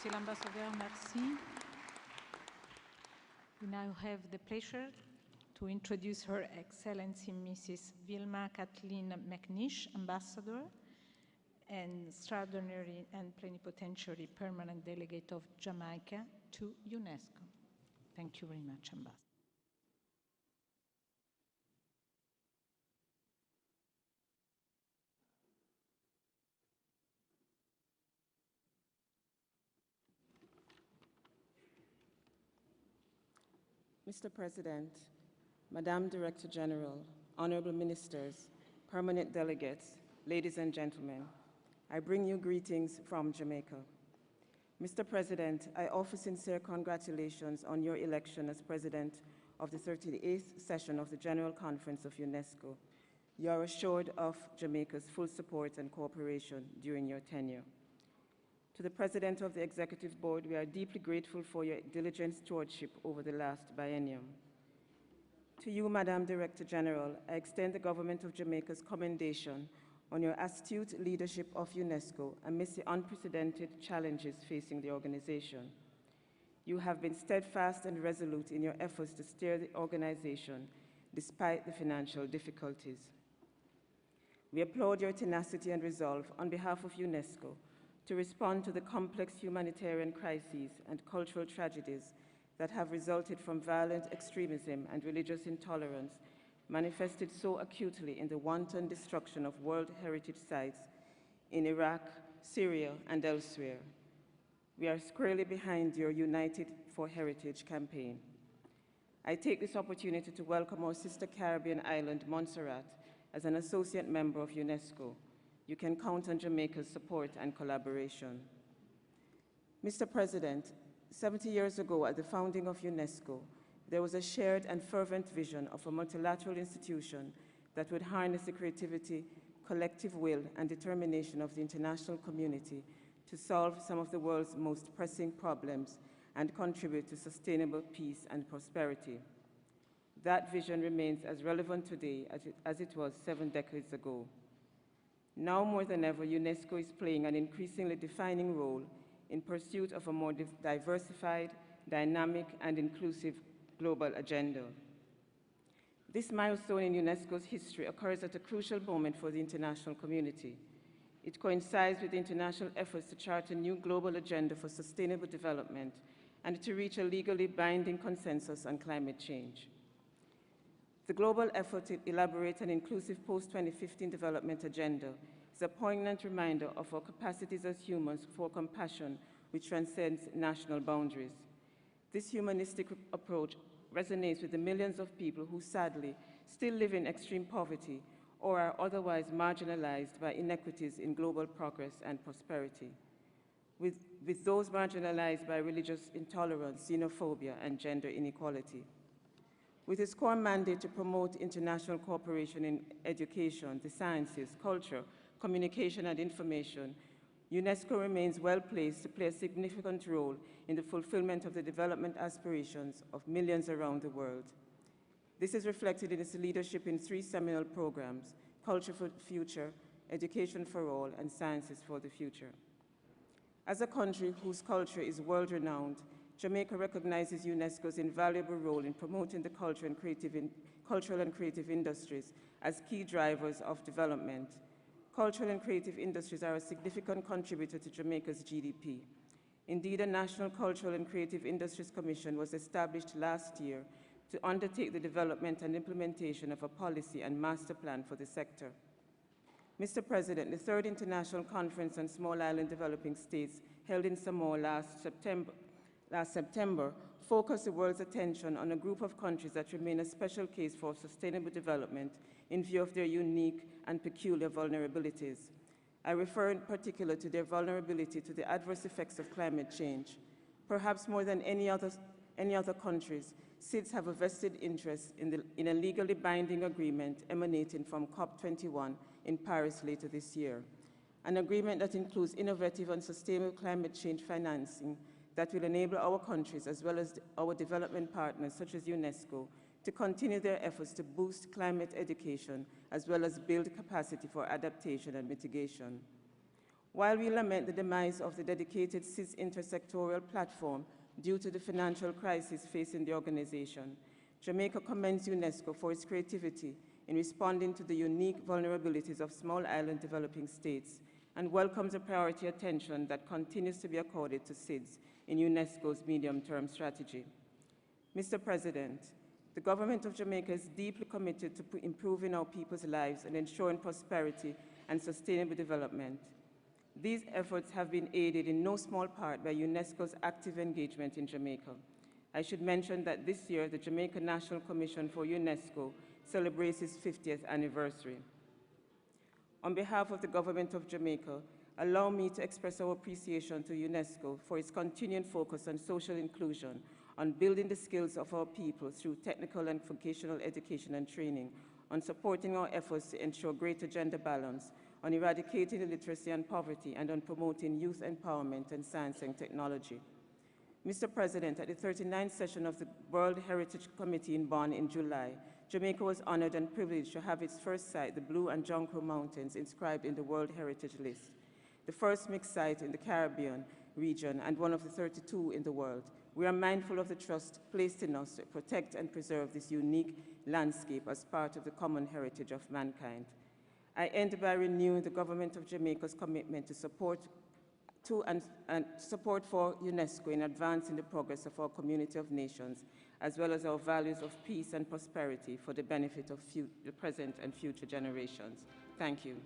Monsieur l'Ambassadeur, merci. We now have the pleasure to introduce Her Excellency Mrs. Vilma Kathleen McNish, Ambassador and Extraordinary and Plenipotentiary Permanent Delegate of Jamaica to UNESCO. Thank you very much, Ambassador. Mr. President, Madam Director General, Honorable Ministers, Permanent Delegates, ladies and gentlemen, I bring you greetings from Jamaica. Mr. President, I offer sincere congratulations on your election as President of the 38th session of the General Conference of UNESCO. You are assured of Jamaica's full support and cooperation during your tenure. To the President of the Executive Board, we are deeply grateful for your diligent stewardship over the last biennium. To you, Madam Director General, I extend the Government of Jamaica's commendation on your astute leadership of UNESCO amidst the unprecedented challenges facing the organization. You have been steadfast and resolute in your efforts to steer the organization despite the financial difficulties. We applaud your tenacity and resolve on behalf of UNESCO to respond to the complex humanitarian crises and cultural tragedies that have resulted from violent extremism and religious intolerance manifested so acutely in the wanton destruction of World Heritage Sites in Iraq, Syria, and elsewhere. We are squarely behind your United for Heritage campaign. I take this opportunity to welcome our sister Caribbean island, Montserrat, as an associate member of UNESCO. You can count on Jamaica's support and collaboration. Mr. President, 70 years ago at the founding of UNESCO, there was a shared and fervent vision of a multilateral institution that would harness the creativity, collective will, and determination of the international community to solve some of the world's most pressing problems and contribute to sustainable peace and prosperity. That vision remains as relevant today as it was 7 decades ago. Now more than ever, UNESCO is playing an increasingly defining role in pursuit of a more diversified, dynamic, and inclusive global agenda. This milestone in UNESCO's history occurs at a crucial moment for the international community. It coincides with the international efforts to chart a new global agenda for sustainable development and to reach a legally binding consensus on climate change. The global effort to elaborate an inclusive post-2015 development agenda is a poignant reminder of our capacities as humans for compassion which transcends national boundaries. This humanistic approach resonates with the millions of people who sadly still live in extreme poverty or are otherwise marginalized by inequities in global progress and prosperity, with those marginalized by religious intolerance, xenophobia, and gender inequality. With its core mandate to promote international cooperation in education, the sciences, culture, communication, and information, UNESCO remains well placed to play a significant role in the fulfillment of the development aspirations of millions around the world. This is reflected in its leadership in 3 seminal programs: Culture for the Future, Education for All, and Sciences for the Future. As a country whose culture is world-renowned, Jamaica recognizes UNESCO's invaluable role in promoting the cultural and creative industries as key drivers of development. Cultural and creative industries are a significant contributor to Jamaica's GDP. Indeed, a National Cultural and Creative Industries Commission was established last year to undertake the development and implementation of a policy and master plan for the sector. Mr. President, the 3rd International Conference on Small Island Developing States, held in Samoa last September, focused the world's attention on a group of countries that remain a special case for sustainable development in view of their unique and peculiar vulnerabilities. I refer in particular to their vulnerability to the adverse effects of climate change. Perhaps more than any other countries, SIDS have a vested interest in a legally binding agreement emanating from COP21 in Paris later this year, an agreement that includes innovative and sustainable climate change financing that will enable our countries, as well as our development partners, such as UNESCO, to continue their efforts to boost climate education, as well as build capacity for adaptation and mitigation. While we lament the demise of the dedicated SIDS intersectoral platform due to the financial crisis facing the organization, Jamaica commends UNESCO for its creativity in responding to the unique vulnerabilities of small island developing states and welcomes the priority attention that continues to be accorded to SIDS in UNESCO's medium-term strategy. Mr. President, the government of Jamaica is deeply committed to improving our people's lives and ensuring prosperity and sustainable development. These efforts have been aided in no small part by UNESCO's active engagement in Jamaica. I should mention that this year, the Jamaica National Commission for UNESCO celebrates its 50th anniversary. On behalf of the government of Jamaica, allow me to express our appreciation to UNESCO for its continuing focus on social inclusion, on building the skills of our people through technical and vocational education and training, on supporting our efforts to ensure greater gender balance, on eradicating illiteracy and poverty, and on promoting youth empowerment and science and technology. Mr. President, at the 39th session of the World Heritage Committee in Bonn in July, Jamaica was honored and privileged to have its first site, the Blue and Jonquil Mountains, inscribed in the World Heritage List, the first mixed site in the Caribbean region and one of the 32 in the world. We are mindful of the trust placed in us to protect and preserve this unique landscape as part of the common heritage of mankind. I end by renewing the government of Jamaica's commitment to support for UNESCO in advancing the progress of our community of nations, as well as our values of peace and prosperity for the benefit of the present and future generations. Thank you.